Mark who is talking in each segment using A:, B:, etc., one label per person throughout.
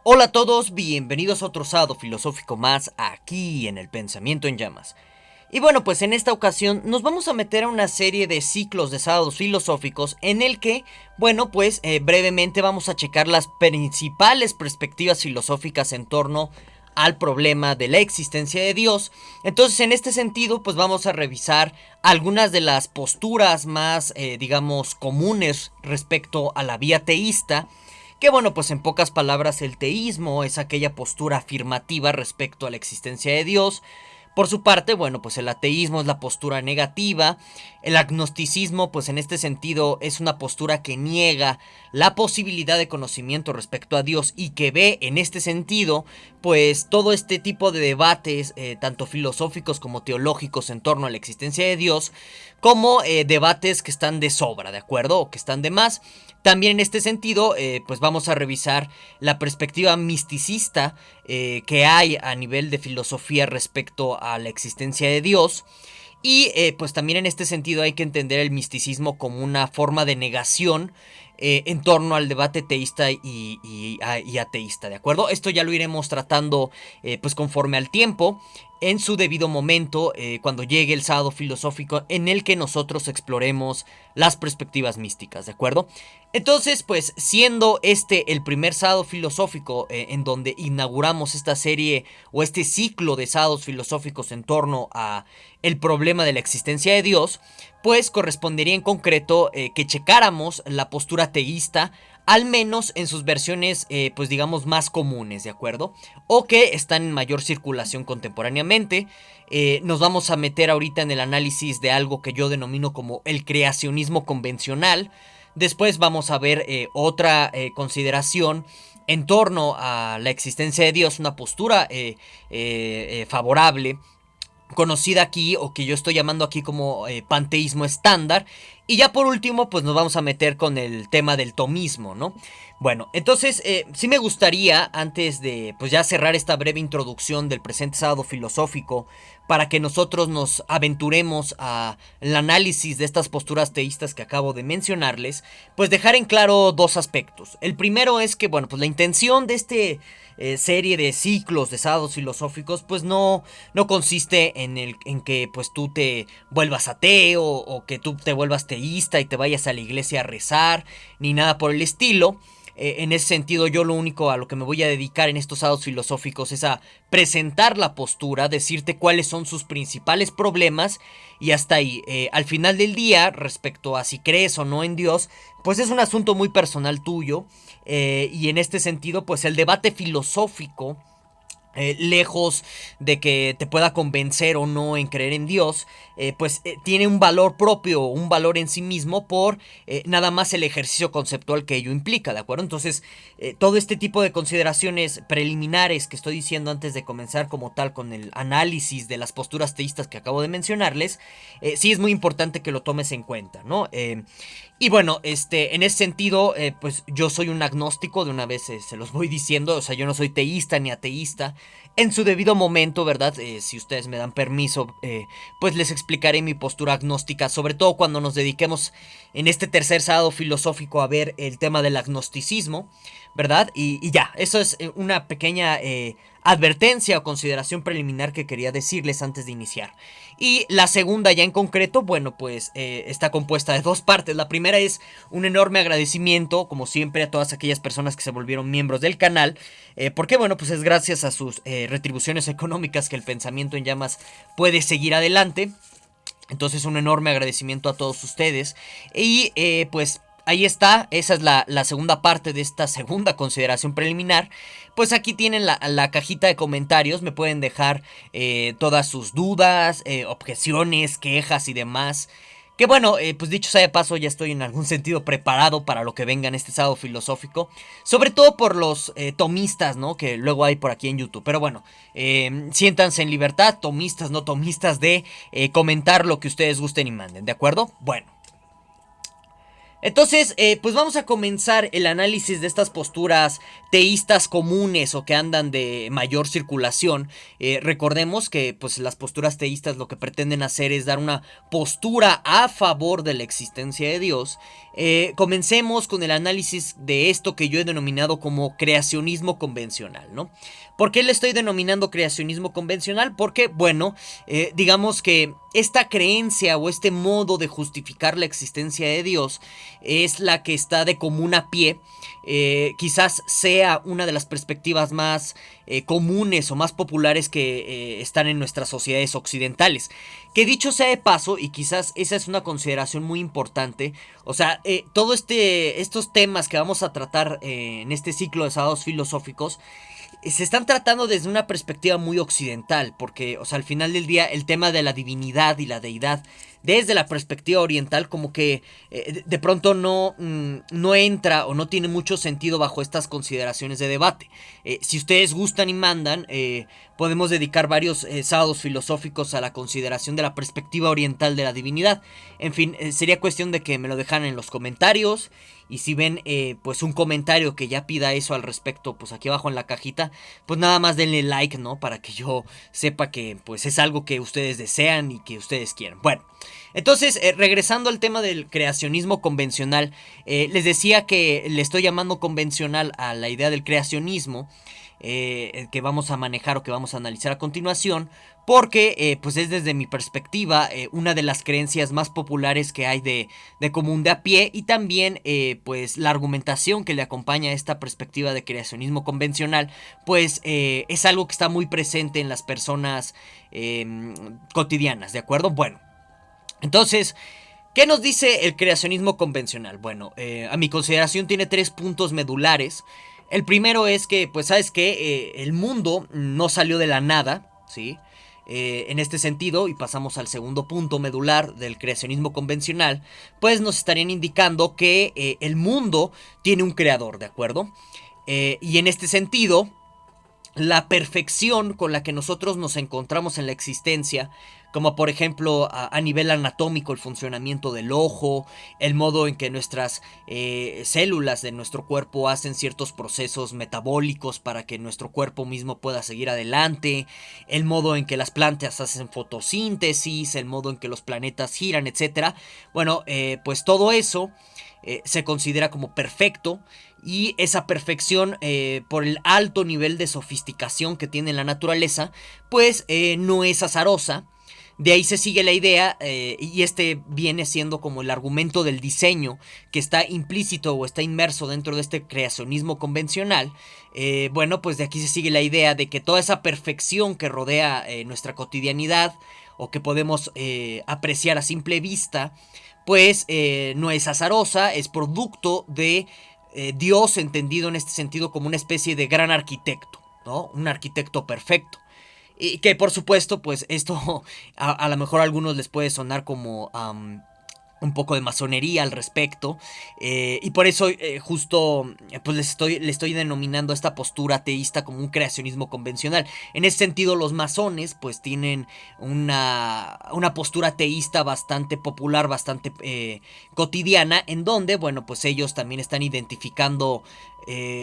A: Hola a todos, bienvenidos a otro sábado filosófico más aquí en el Pensamiento en Llamas. Y bueno, pues en esta ocasión nos vamos a meter a una serie de ciclos de sábados filosóficos en el que, bueno, pues brevemente vamos a checar las principales perspectivas filosóficas en torno al problema de la existencia de Dios. Entonces, en este sentido, pues vamos a revisar algunas de las posturas más, digamos, comunes respecto a la vía teísta. Que bueno, pues en pocas palabras el teísmo es aquella postura afirmativa respecto a la existencia de Dios. Por su parte, bueno, pues el ateísmo es la postura negativa, el agnosticismo, pues en este sentido es una postura que niega la posibilidad de conocimiento respecto a Dios y que ve en este sentido, pues todo este tipo de debates, tanto filosóficos como teológicos en torno a la existencia de Dios, como debates que están de sobra, ¿de acuerdo? O que están de más. También en este sentido, pues vamos a revisar la perspectiva misticista que hay a nivel de filosofía respecto a la existencia de Dios. Y pues también en este sentido hay que entender el misticismo como una forma de negación en torno al debate teísta y ateísta, ¿de acuerdo? Esto ya lo iremos tratando pues conforme al tiempo, en su debido momento, cuando llegue el sábado filosófico en el que nosotros exploremos las perspectivas místicas, ¿de acuerdo? Entonces, pues siendo este el primer sábado filosófico en donde inauguramos esta serie o este ciclo de sábados filosóficos en torno a el problema de la existencia de Dios, pues correspondería en concreto que checáramos la postura teísta, al menos en sus versiones, pues digamos, más comunes, ¿de acuerdo? O que están en mayor circulación contemporáneamente. Nos vamos a meter ahorita en el análisis de algo que yo denomino como el creacionismo convencional. Después vamos a ver otra consideración en torno a la existencia de Dios, una postura favorable, conocida aquí o que yo estoy llamando aquí como panteísmo estándar. Y ya por último, pues nos vamos a meter con el tema del tomismo, ¿no? Bueno, entonces sí me gustaría, antes de pues ya cerrar esta breve introducción del presente sábado filosófico, para que nosotros nos aventuremos a el análisis de estas posturas teístas que acabo de mencionarles, pues dejar en claro dos aspectos. El primero es que, bueno, pues la intención de este serie de ciclos de sábados filosóficos, pues no consiste en que pues tú te vuelvas ateo o que tú te vuelvas teísta y te vayas a la iglesia a rezar, ni nada por el estilo. En ese sentido, yo lo único a lo que me voy a dedicar en estos sábados filosóficos es a presentar la postura, decirte cuáles son sus principales problemas y hasta ahí. Al final del día, respecto a si crees o no en Dios, pues es un asunto muy personal tuyo. Y en este sentido, pues el debate filosófico, lejos de que te pueda convencer o no en creer en Dios, pues tiene un valor propio, un valor en sí mismo por nada más el ejercicio conceptual que ello implica, ¿de acuerdo? Entonces, todo este tipo de consideraciones preliminares que estoy diciendo antes de comenzar como tal con el análisis de las posturas teístas que acabo de mencionarles, sí es muy importante que lo tomes en cuenta, ¿no? Y bueno, en ese sentido, pues yo soy un agnóstico, de una vez se los voy diciendo, o sea, yo no soy teísta ni ateísta. En su debido momento, ¿verdad? Si ustedes me dan permiso, pues les explicaré mi postura agnóstica, sobre todo cuando nos dediquemos en este tercer sábado filosófico a ver el tema del agnosticismo, ¿verdad? Y ya, eso es una pequeña advertencia o consideración preliminar que quería decirles antes de iniciar. Y la segunda ya en concreto, bueno, pues está compuesta de dos partes. La primera es un enorme agradecimiento, como siempre, a todas aquellas personas que se volvieron miembros del canal, porque bueno, pues es gracias a sus retribuciones económicas que el Pensamiento en Llamas puede seguir adelante. Entonces un enorme agradecimiento a todos ustedes. Y pues ahí está, esa es la segunda parte de esta segunda consideración preliminar. Pues aquí tienen la cajita de comentarios, me pueden dejar todas sus dudas, objeciones, quejas y demás. Que bueno, pues dicho sea de paso, ya estoy en algún sentido preparado para lo que venga en este sábado filosófico. Sobre todo por los tomistas, ¿no? Que luego hay por aquí en YouTube. Pero bueno, siéntanse en libertad, tomistas, no tomistas, de comentar lo que ustedes gusten y manden, ¿de acuerdo? Bueno. Entonces, pues vamos a comenzar el análisis de estas posturas teístas comunes o que andan de mayor circulación. Recordemos que pues las posturas teístas lo que pretenden hacer es dar una postura a favor de la existencia de Dios. comencemos con el análisis de esto que yo he denominado como creacionismo convencional, ¿no? ¿Por qué le estoy denominando creacionismo convencional? Porque, bueno, digamos que esta creencia o este modo de justificar la existencia de Dios es la que está de común a pie. Quizás sea una de las perspectivas más comunes o más populares que están en nuestras sociedades occidentales. Que dicho sea de paso, y quizás esa es una consideración muy importante, o sea, estos temas que vamos a tratar en este ciclo de sábados filosóficos, se están tratando desde una perspectiva muy occidental, porque, o sea, al final del día, el tema de la divinidad y la deidad, desde la perspectiva oriental, como que de pronto no entra o no tiene mucho sentido bajo estas consideraciones de debate. Si ustedes gustan y mandan, podemos dedicar varios sábados filosóficos a la consideración de la perspectiva oriental de la divinidad. En fin, sería cuestión de que me lo dejaran en los comentarios. Y si ven pues un comentario que ya pida eso al respecto, pues aquí abajo en la cajita, pues nada más denle like, ¿no? Para que yo sepa que pues es algo que ustedes desean y que ustedes quieren. Bueno, entonces regresando al tema del creacionismo convencional, les decía que le estoy llamando convencional a la idea del creacionismo. Que vamos a manejar o que vamos a analizar a continuación, porque pues es desde mi perspectiva una de las creencias más populares que hay de común de a pie, y también pues la argumentación que le acompaña a esta perspectiva de creacionismo convencional pues es algo que está muy presente en las personas cotidianas, ¿de acuerdo? Bueno, entonces, ¿qué nos dice el creacionismo convencional? Bueno, a mi consideración tiene 3 puntos medulares. El primero es que, pues, ¿sabes qué? El mundo no salió de la nada, ¿sí? En este sentido, y pasamos al segundo punto medular del creacionismo convencional, pues nos estarían indicando que el mundo tiene un creador, ¿de acuerdo? Y en este sentido, la perfección con la que nosotros nos encontramos en la existencia, como por ejemplo a nivel anatómico el funcionamiento del ojo, el modo en que nuestras células de nuestro cuerpo hacen ciertos procesos metabólicos para que nuestro cuerpo mismo pueda seguir adelante, el modo en que las plantas hacen fotosíntesis, el modo en que los planetas giran, etcétera. Bueno, pues todo eso se considera como perfecto, y esa perfección por el alto nivel de sofisticación que tiene la naturaleza pues no es azarosa. De ahí se sigue la idea, y este viene siendo como el argumento del diseño que está implícito o está inmerso dentro de este creacionismo convencional. Bueno, pues de aquí se sigue la idea de que toda esa perfección que rodea nuestra cotidianidad, o que podemos apreciar a simple vista, pues no es azarosa, es producto de Dios, entendido en este sentido como una especie de gran arquitecto, ¿no? Un arquitecto perfecto. Y que por supuesto, pues esto a lo mejor a algunos les puede sonar como un poco de masonería al respecto, y por eso justo pues le estoy denominando a esta postura ateísta como un creacionismo convencional. En ese sentido, los masones pues tienen una postura ateísta bastante popular, bastante cotidiana, en donde, bueno, pues ellos también están identificando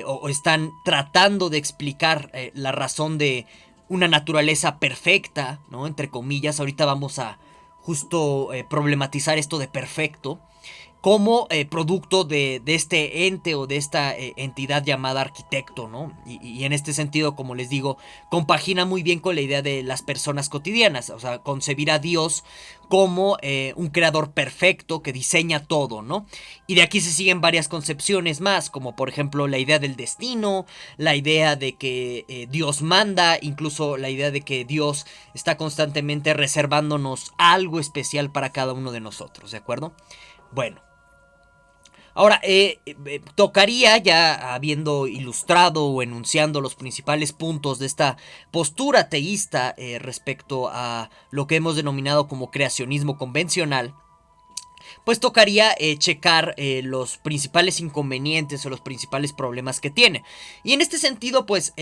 A: o están tratando de explicar la razón de una naturaleza perfecta, ¿no? Entre comillas, ahorita vamos a justo problematizar esto de perfecto como producto de este ente o de esta entidad llamada arquitecto, ¿no? Y en este sentido, como les digo, compagina muy bien con la idea de las personas cotidianas, o sea, concebir a Dios como un creador perfecto que diseña todo, ¿no? Y de aquí se siguen varias concepciones más, como por ejemplo la idea del destino, la idea de que Dios manda, incluso la idea de que Dios está constantemente reservándonos algo especial para cada uno de nosotros, ¿de acuerdo? Bueno. Ahora, tocaría, ya habiendo ilustrado o enunciando los principales puntos de esta postura teísta respecto a lo que hemos denominado como creacionismo convencional, pues tocaría checar los principales inconvenientes o los principales problemas que tiene. Y en este sentido, pues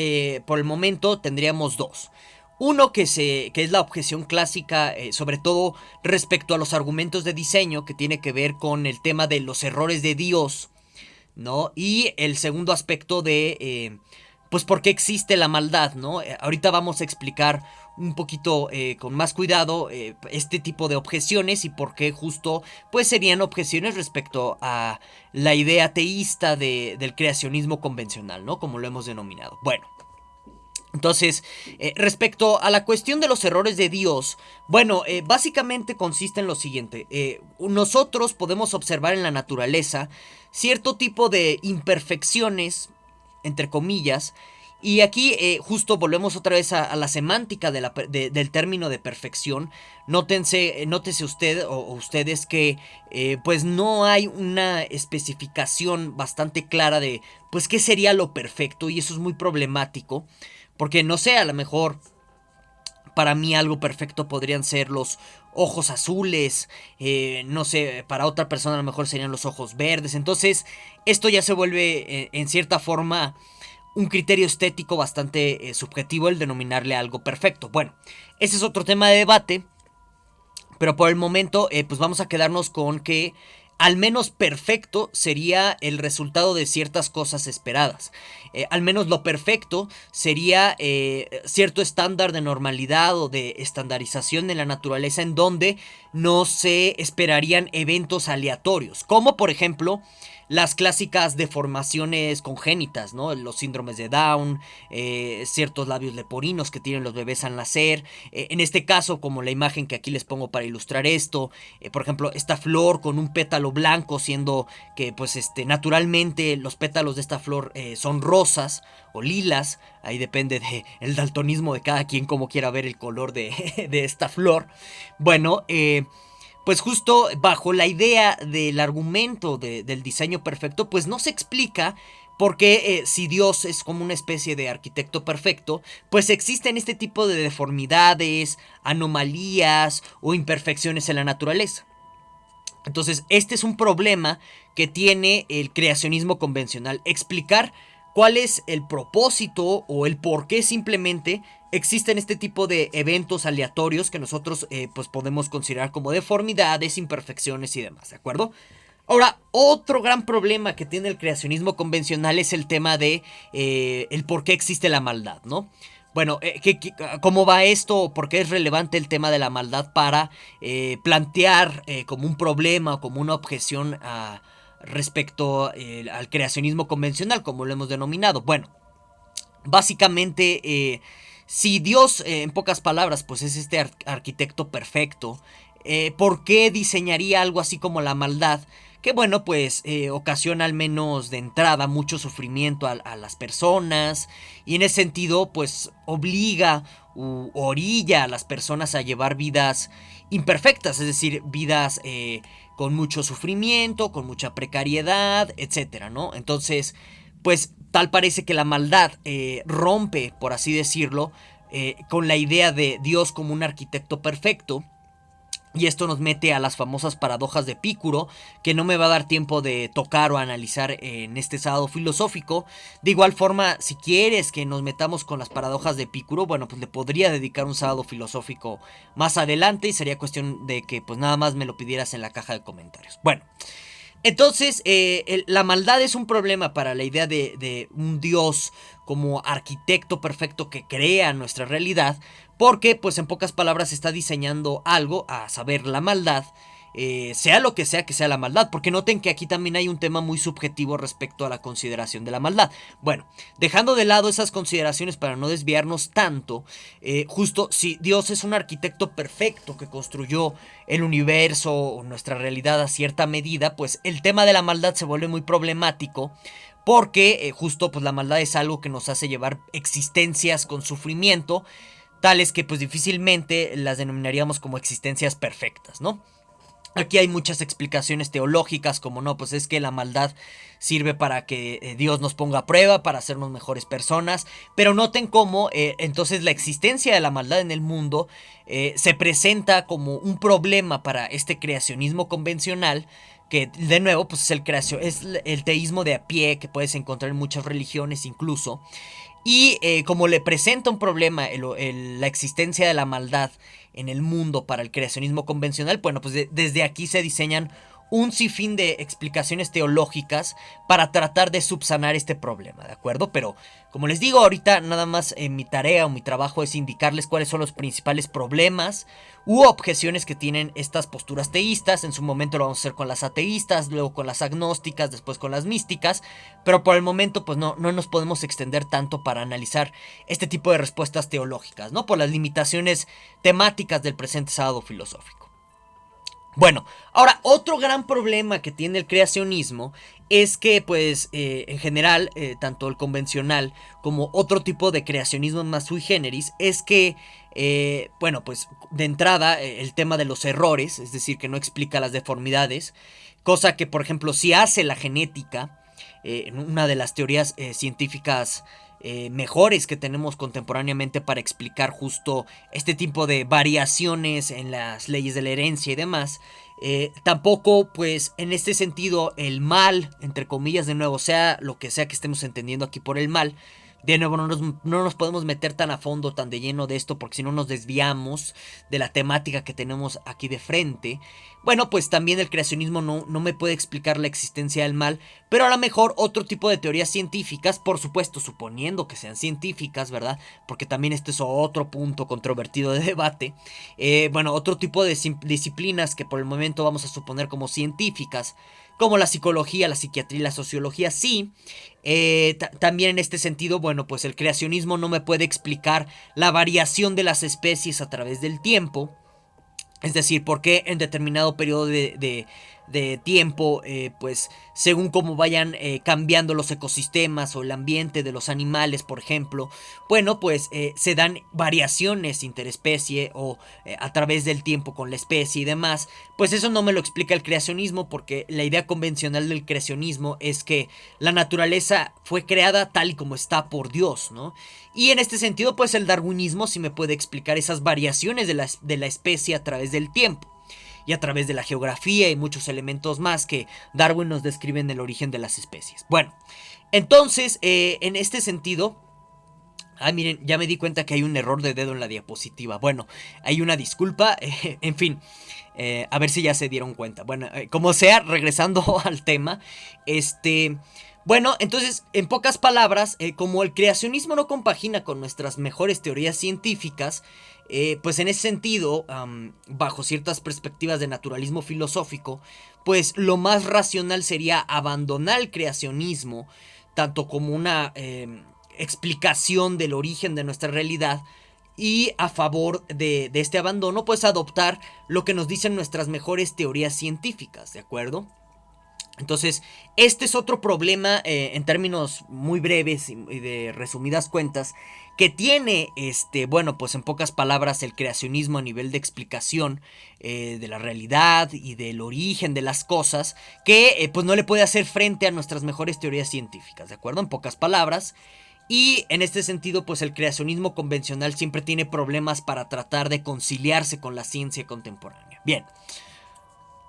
A: por el momento tendríamos dos. Uno que es la objeción clásica, sobre todo respecto a los argumentos de diseño, que tiene que ver con el tema de los errores de Dios, ¿no? Y el segundo aspecto de, pues, por qué existe la maldad, ¿no? Ahorita vamos a explicar un poquito con más cuidado este tipo de objeciones y por qué justo pues serían objeciones respecto a la idea teísta del creacionismo convencional, ¿no? Como lo hemos denominado. Bueno. Entonces, respecto a la cuestión de los errores de Dios, bueno, básicamente consiste en lo siguiente. Nosotros podemos observar en la naturaleza cierto tipo de imperfecciones, entre comillas, y aquí justo volvemos otra vez a la semántica del término de perfección. Nótese usted o ustedes que pues no hay una especificación bastante clara de pues qué sería lo perfecto, y eso es muy problemático. Porque no sé, a lo mejor para mí algo perfecto podrían ser los ojos azules, no sé, para otra persona a lo mejor serían los ojos verdes. Entonces, esto ya se vuelve en cierta forma un criterio estético bastante subjetivo el denominarle algo perfecto. Bueno, ese es otro tema de debate, pero por el momento pues vamos a quedarnos con que al menos perfecto sería el resultado de ciertas cosas esperadas. Al menos lo perfecto sería cierto estándar de normalidad o de estandarización en la naturaleza en donde no se esperarían eventos aleatorios. Como por ejemplo las clásicas deformaciones congénitas, ¿no? Los síndromes de Down, ciertos labios leporinos que tienen los bebés al nacer. En este caso, como la imagen que aquí les pongo para ilustrar esto, por ejemplo, esta flor con un pétalo blanco, siendo que, pues, naturalmente los pétalos de esta flor son rosas o lilas. Ahí depende del daltonismo de cada quien, como quiera ver el color de esta flor. Bueno, pues justo bajo la idea del argumento del diseño perfecto, pues no se explica por qué si Dios es como una especie de arquitecto perfecto, pues existen este tipo de deformidades, anomalías o imperfecciones en la naturaleza. Entonces, este es un problema que tiene el creacionismo convencional. Explicar cuál es el propósito o el por qué simplemente existen este tipo de eventos aleatorios que nosotros pues podemos considerar como deformidades, imperfecciones y demás, ¿de acuerdo? Ahora, otro gran problema que tiene el creacionismo convencional es el tema de el por qué existe la maldad, ¿no? Bueno, ¿cómo va esto? ¿Por qué es relevante el tema de la maldad para plantear como un problema o como una objeción respecto al creacionismo convencional, como lo hemos denominado? Bueno, básicamente, si Dios, en pocas palabras, pues es este arquitecto perfecto, ¿por qué diseñaría algo así como la maldad? Que bueno, pues ocasiona al menos de entrada mucho sufrimiento a las personas, y en ese sentido pues obliga u orilla a las personas a llevar vidas imperfectas, es decir, vidas con mucho sufrimiento, con mucha precariedad, etcétera, ¿no? Entonces, pues tal parece que la maldad rompe, por así decirlo, con la idea de Dios como un arquitecto perfecto. Y esto nos mete a las famosas paradojas de Epicuro, que no me va a dar tiempo de tocar o analizar en este sábado filosófico. De igual forma, si quieres que nos metamos con las paradojas de Epicuro, bueno, pues le podría dedicar un sábado filosófico más adelante y sería cuestión de que pues nada más me lo pidieras en la caja de comentarios. Bueno, entonces, la maldad es un problema para la idea de un Dios como arquitecto perfecto que crea nuestra realidad, porque, pues en pocas palabras, está diseñando algo, a saber, la maldad, sea lo que sea la maldad, porque noten que aquí también hay un tema muy subjetivo respecto a la consideración de la maldad. Bueno, dejando de lado esas consideraciones para no desviarnos tanto, justo si Dios es un arquitecto perfecto que construyó el universo o nuestra realidad a cierta medida, pues el tema de la maldad se vuelve muy problemático. Porque justo pues la maldad es algo que nos hace llevar existencias con sufrimiento, tales que pues difícilmente las denominaríamos como existencias perfectas, ¿no? Aquí hay muchas explicaciones teológicas, como no, pues es que la maldad sirve para que Dios nos ponga a prueba, para hacernos mejores personas, pero noten cómo entonces la existencia de la maldad en el mundo se presenta como un problema para este creacionismo convencional, que de nuevo pues es el teísmo de a pie que puedes encontrar en muchas religiones incluso. Y como le presenta un problema la existencia de la maldad en el mundo para el creacionismo convencional, bueno, pues desde aquí se diseñan un sinfín de explicaciones teológicas para tratar de subsanar este problema, ¿de acuerdo? Pero, como les digo, ahorita nada más mi tarea o mi trabajo es indicarles cuáles son los principales problemas u objeciones que tienen estas posturas teístas. En su momento lo vamos a hacer con las ateístas, luego con las agnósticas, después con las místicas, pero por el momento pues no nos podemos extender tanto para analizar este tipo de respuestas teológicas, ¿no? Por las limitaciones temáticas del presente sábado filosófico. Bueno, ahora otro gran problema que tiene el creacionismo es que pues en general tanto el convencional como otro tipo de creacionismo más sui generis es que bueno pues de entrada el tema de los errores, es decir que no explica las deformidades, cosa que por ejemplo sí hace la genética, una de las teorías científicas mejores que tenemos contemporáneamente para explicar justo este tipo de variaciones en las leyes de la herencia y demás. Tampoco, pues, en este sentido, el mal, entre comillas, de nuevo, sea lo que sea que estemos entendiendo aquí por el mal, de nuevo, no nos podemos meter tan a fondo, tan de lleno de esto, porque si no nos desviamos de la temática que tenemos aquí de frente. Bueno, pues también el creacionismo no me puede explicar la existencia del mal, pero a lo mejor otro tipo de teorías científicas, por supuesto, suponiendo que sean científicas, ¿verdad? Porque también este es otro punto controvertido de debate. Bueno, otro tipo de disciplinas que por el momento vamos a suponer como científicas, como la psicología, la psiquiatría y la sociología, sí. También en este sentido, bueno, pues el creacionismo no me puede explicar la variación de las especies a través del tiempo. Es decir, por qué en determinado periodo de tiempo, pues según cómo vayan cambiando los ecosistemas o el ambiente de los animales, por ejemplo, bueno, pues se dan variaciones interespecie o a través del tiempo con la especie y demás. Pues eso no me lo explica el creacionismo, porque la idea convencional del creacionismo es que la naturaleza fue creada tal y como está por Dios, ¿no? Y en este sentido, pues el darwinismo sí me puede explicar esas variaciones de la especie a través del tiempo y a través de la geografía y muchos elementos más que Darwin nos describe en el origen de las especies. Bueno, entonces, en este sentido... Ah, miren, ya me di cuenta que hay un error de dedo en la diapositiva. Bueno, hay una disculpa, en fin, a ver si ya se dieron cuenta. Bueno, como sea, regresando al tema, bueno, entonces, en pocas palabras, como el creacionismo no compagina con nuestras mejores teorías científicas, pues en ese sentido, bajo ciertas perspectivas de naturalismo filosófico, pues lo más racional sería abandonar el creacionismo, tanto como una explicación del origen de nuestra realidad, y a favor de este abandono, pues adoptar lo que nos dicen nuestras mejores teorías científicas, ¿de acuerdo? Entonces, este es otro problema en términos muy breves y de resumidas cuentas que tiene, bueno, pues en pocas palabras el creacionismo a nivel de explicación de la realidad y del origen de las cosas, que pues no le puede hacer frente a nuestras mejores teorías científicas, ¿de acuerdo? En pocas palabras. Y en este sentido, pues el creacionismo convencional siempre tiene problemas para tratar de conciliarse con la ciencia contemporánea. Bien.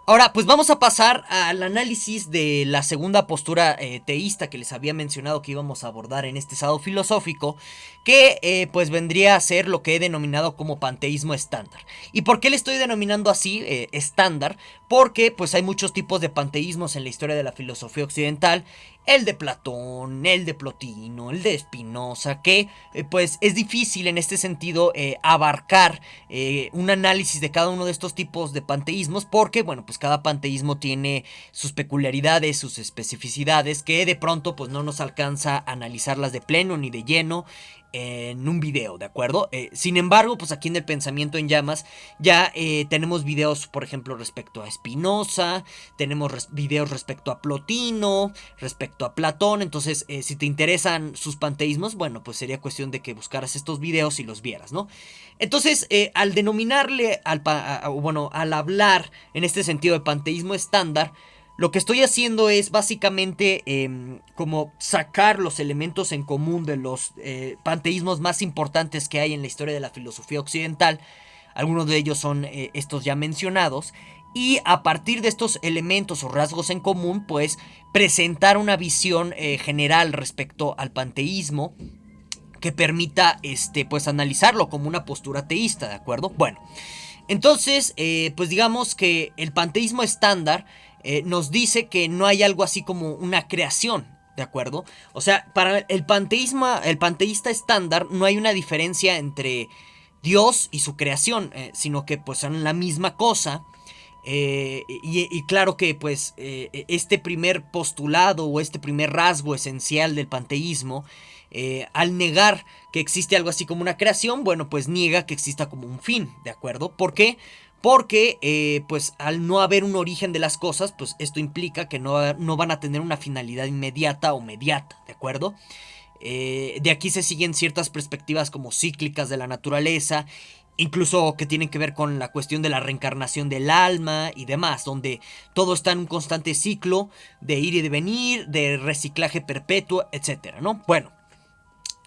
A: Ahora, pues vamos a pasar al análisis de la segunda postura teísta que les había mencionado que íbamos a abordar en este sábado filosófico, que pues vendría a ser lo que he denominado como panteísmo estándar. ¿Y por qué le estoy denominando así estándar? Porque pues hay muchos tipos de panteísmos en la historia de la filosofía occidental. El de Platón, el de Plotino, el de Spinoza, que pues es difícil en este sentido abarcar un análisis de cada uno de estos tipos de panteísmos, porque bueno, pues cada panteísmo tiene sus peculiaridades, sus especificidades, que de pronto pues no nos alcanza a analizarlas de pleno ni de lleno en un video, ¿de acuerdo? Sin embargo, pues aquí en el Pensamiento en Llamas ya tenemos videos, por ejemplo, respecto a Spinoza, tenemos videos respecto a Plotino, respecto a Platón. Entonces, si te interesan sus panteísmos, bueno, pues sería cuestión de que buscaras estos videos y los vieras, ¿no? Entonces, al denominarle, bueno, al hablar en este sentido de panteísmo estándar, lo que estoy haciendo es básicamente como sacar los elementos en común de los panteísmos más importantes que hay en la historia de la filosofía occidental. Algunos de ellos son estos ya mencionados. Y a partir de estos elementos o rasgos en común, pues presentar una visión general respecto al panteísmo que permita pues analizarlo como una postura teísta, ¿de acuerdo? Bueno, entonces pues digamos que el panteísmo estándar nos dice que no hay algo así como una creación, ¿de acuerdo? O sea, para el panteísta estándar no hay una diferencia entre Dios y su creación, sino que pues son la misma cosa. Y claro que pues este primer postulado o este primer rasgo esencial del panteísmo, al negar que existe algo así como una creación, bueno, pues niega que exista como un fin, ¿de acuerdo? ¿Por qué? Porque pues al no haber un origen de las cosas, pues esto implica que no van a tener una finalidad inmediata o mediata, ¿de acuerdo? De aquí se siguen ciertas perspectivas como cíclicas de la naturaleza, incluso que tienen que ver con la cuestión de la reencarnación del alma y demás, donde todo está en un constante ciclo de ir y de venir, de reciclaje perpetuo, etcétera, ¿no? Bueno,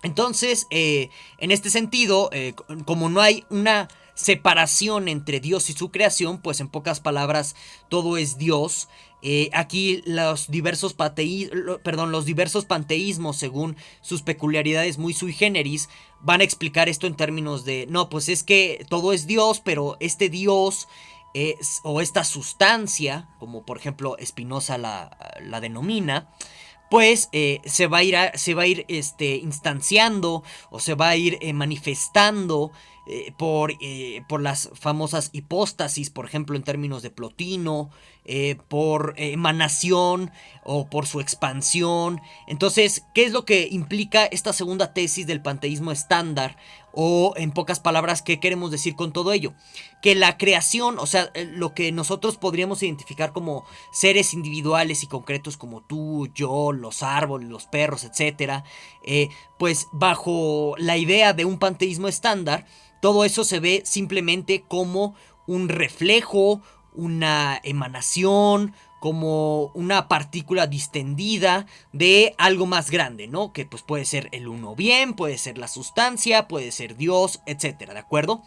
A: entonces, en este sentido, como no hay una separación entre Dios y su creación, pues en pocas palabras, todo es Dios. Aquí los diversos panteísmos, según sus peculiaridades muy sui generis, van a explicar esto en términos de, no, pues es que todo es Dios, pero este Dios o esta sustancia, como por ejemplo Spinoza la denomina, pues se va a ir instanciando o se va a ir manifestando por las famosas hipóstasis, por ejemplo en términos de Plotino, por emanación o por su expansión. Entonces, ¿qué es lo que implica esta segunda tesis del panteísmo estándar? O en pocas palabras, ¿qué queremos decir con todo ello? Que la creación, o sea, lo que nosotros podríamos identificar como seres individuales y concretos como tú, yo, los árboles, los perros, etcétera, pues bajo la idea de un panteísmo estándar, todo eso se ve simplemente como un reflejo, una emanación, como una partícula distendida de algo más grande, ¿no? Que pues puede ser el uno bien, puede ser la sustancia, puede ser Dios, etcétera, ¿de acuerdo?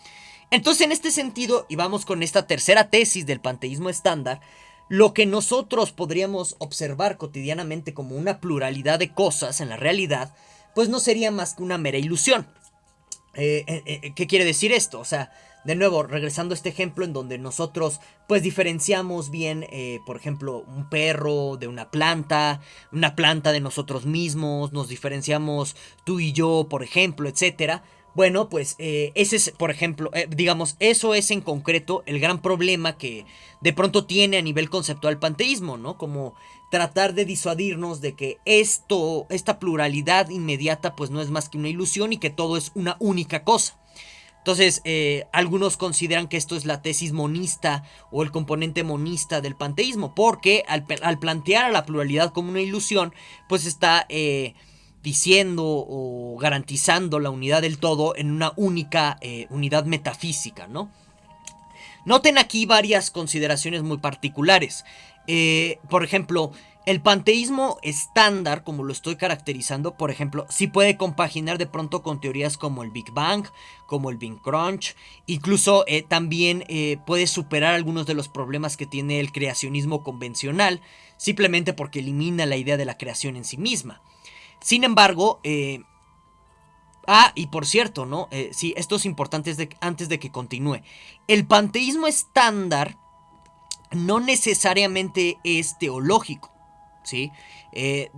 A: Entonces, en este sentido, y vamos con esta tercera tesis del panteísmo estándar, lo que nosotros podríamos observar cotidianamente como una pluralidad de cosas en la realidad, pues no sería más que una mera ilusión. ¿Qué quiere decir esto? O sea, de nuevo, regresando a este ejemplo en donde nosotros pues diferenciamos bien, por ejemplo, un perro de una planta de nosotros mismos, nos diferenciamos tú y yo, por ejemplo, etcétera. Bueno, pues ese es, por ejemplo, digamos, eso es en concreto el gran problema que de pronto tiene a nivel conceptual el panteísmo, ¿no? Como tratar de disuadirnos de que esta pluralidad inmediata, pues no es más que una ilusión y que todo es una única cosa. Entonces, algunos consideran que esto es la tesis monista o el componente monista del panteísmo, porque al plantear a la pluralidad como una ilusión, pues está diciendo o garantizando la unidad del todo en una única unidad metafísica, ¿no? Noten aquí varias consideraciones muy particulares. Por ejemplo, el panteísmo estándar, como lo estoy caracterizando, por ejemplo, sí puede compaginar de pronto con teorías como el Big Bang, como el Big Crunch, incluso también puede superar algunos de los problemas que tiene el creacionismo convencional, simplemente porque elimina la idea de la creación en sí misma. Sin embargo, y por cierto, ¿no? Sí, esto es importante antes de que continúe. El panteísmo estándar no necesariamente es teológico, ¿sí?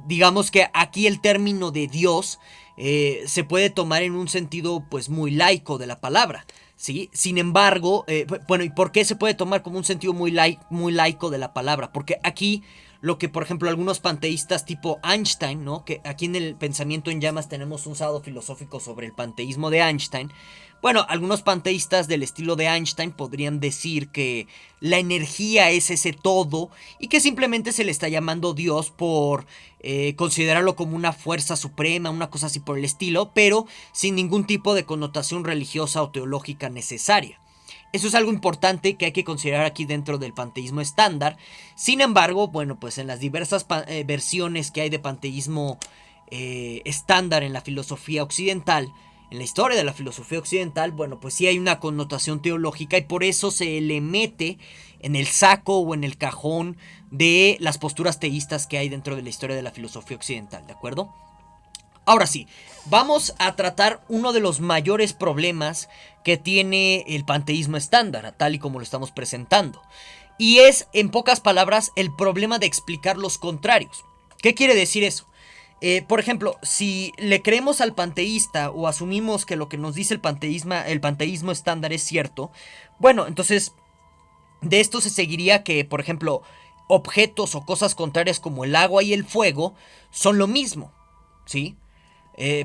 A: Digamos que aquí el término de Dios se puede tomar en un sentido pues muy laico de la palabra, ¿sí? Sin embargo, bueno, ¿y por qué se puede tomar como un sentido muy laico de la palabra? Porque aquí lo que, por ejemplo, algunos panteístas tipo Einstein, ¿no? Que aquí en el Pensamiento en Llamas tenemos un sábado filosófico sobre el panteísmo de Einstein. Bueno, algunos panteístas del estilo de Einstein podrían decir que la energía es ese todo y que simplemente se le está llamando Dios por considerarlo como una fuerza suprema, una cosa así por el estilo, pero sin ningún tipo de connotación religiosa o teológica necesaria. Eso es algo importante que hay que considerar aquí dentro del panteísmo estándar. Sin embargo, bueno, pues en las diversas versiones que hay de panteísmo estándar en la filosofía occidental, en la historia de la filosofía occidental, bueno, pues sí hay una connotación teológica y por eso se le mete en el saco o en el cajón de las posturas teístas que hay dentro de la historia de la filosofía occidental, ¿de acuerdo? Ahora sí, vamos a tratar uno de los mayores problemas que tiene el panteísmo estándar, tal y como lo estamos presentando. Y es, en pocas palabras, el problema de explicar los contrarios. ¿Qué quiere decir eso? Por ejemplo, si le creemos al panteísta o asumimos que lo que nos dice el panteísmo estándar es cierto, bueno, entonces de esto se seguiría que, por ejemplo, objetos o cosas contrarias como el agua y el fuego son lo mismo, ¿sí?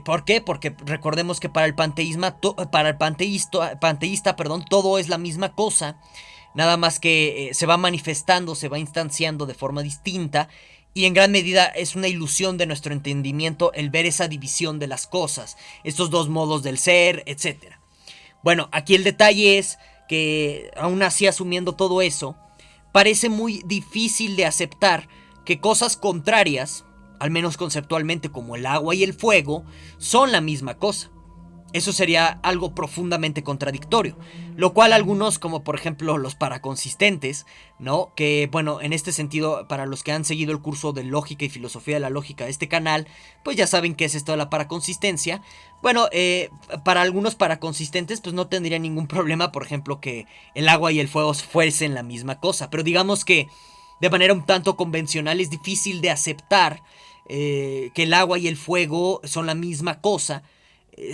A: ¿Por qué? Porque recordemos que para el panteísta, perdón, todo es la misma cosa, nada más que se va manifestando, se va instanciando de forma distinta, y en gran medida es una ilusión de nuestro entendimiento el ver esa división de las cosas, estos dos modos del ser, etcétera. Bueno, aquí el detalle es que, aún así asumiendo todo eso, parece muy difícil de aceptar que cosas contrarias, al menos conceptualmente como el agua y el fuego, son la misma cosa. Eso sería algo profundamente contradictorio, lo cual algunos, como por ejemplo los paraconsistentes, ¿no? Que bueno, en este sentido, para los que han seguido el curso de lógica y filosofía de la lógica de este canal, pues ya saben qué es esto de la paraconsistencia. Bueno, para algunos paraconsistentes pues no tendría ningún problema, por ejemplo, que el agua y el fuego fuesen la misma cosa, pero digamos que de manera un tanto convencional es difícil de aceptar que el agua y el fuego son la misma cosa,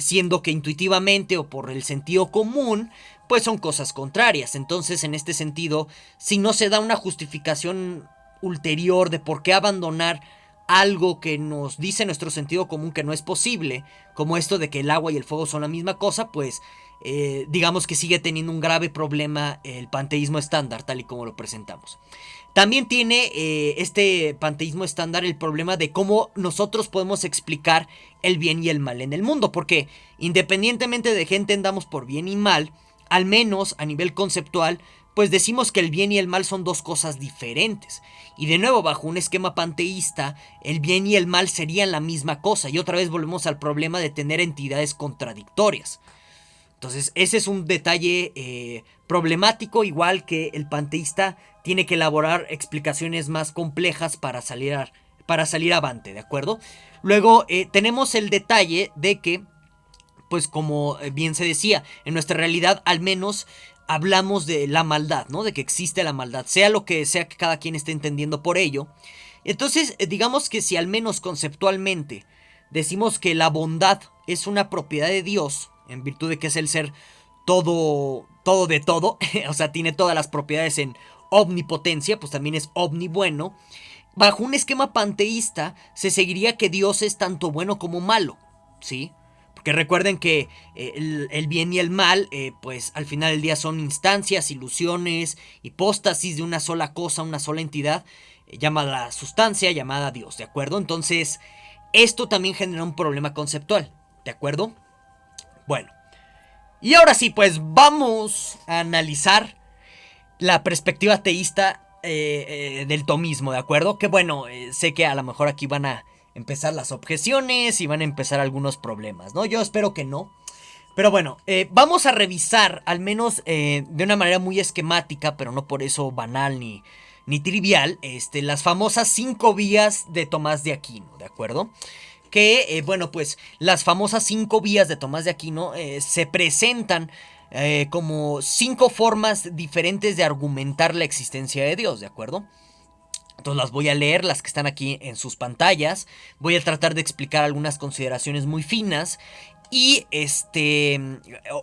A: siendo que intuitivamente o por el sentido común, pues son cosas contrarias. Entonces, en este sentido, si no se da una justificación ulterior de por qué abandonar algo que nos dice nuestro sentido común que no es posible, como esto de que el agua y el fuego son la misma cosa, pues digamos que sigue teniendo un grave problema el panteísmo estándar, tal y como lo presentamos. También tiene este panteísmo estándar el problema de cómo nosotros podemos explicar el bien y el mal en el mundo, porque independientemente de qué entendamos por bien y mal, al menos a nivel conceptual, pues decimos que el bien y el mal son dos cosas diferentes. Y de nuevo, bajo un esquema panteísta, el bien y el mal serían la misma cosa, y otra vez volvemos al problema de tener entidades contradictorias. Entonces, ese es un detalle problemático, igual que el panteísta tiene que elaborar explicaciones más complejas para salir avante, ¿de acuerdo? Luego, tenemos el detalle de que, pues como bien se decía, en nuestra realidad al menos hablamos de la maldad, ¿no? De que existe la maldad, sea lo que sea que cada quien esté entendiendo por ello. Entonces, digamos que si al menos conceptualmente decimos que la bondad es una propiedad de Dios, en virtud de que es el ser todo de todo, o sea, tiene todas las propiedades en omnipotencia, pues también es omnibueno. Bajo un esquema panteísta se seguiría que Dios es tanto bueno como malo, ¿sí? Porque recuerden que el bien y el mal, pues al final del día son instancias, ilusiones, hipóstasis de una sola cosa, una sola entidad, llamada sustancia, llamada Dios, ¿de acuerdo? Entonces, esto también genera un problema conceptual, ¿de acuerdo? Bueno, y ahora sí, pues vamos a analizar la perspectiva teísta del tomismo, ¿de acuerdo? Que bueno, sé que a lo mejor aquí van a empezar las objeciones y van a empezar algunos problemas, ¿no? Yo espero que no. Pero bueno, vamos a revisar, al menos de una manera muy esquemática, pero no por eso banal ni trivial, las famosas 5 vías de Tomás de Aquino, ¿de acuerdo? Que, bueno, pues las famosas 5 vías de Tomás de Aquino se presentan como 5 formas diferentes de argumentar la existencia de Dios, ¿de acuerdo? Entonces las voy a leer, las que están aquí en sus pantallas. Voy a tratar de explicar algunas consideraciones muy finas. Y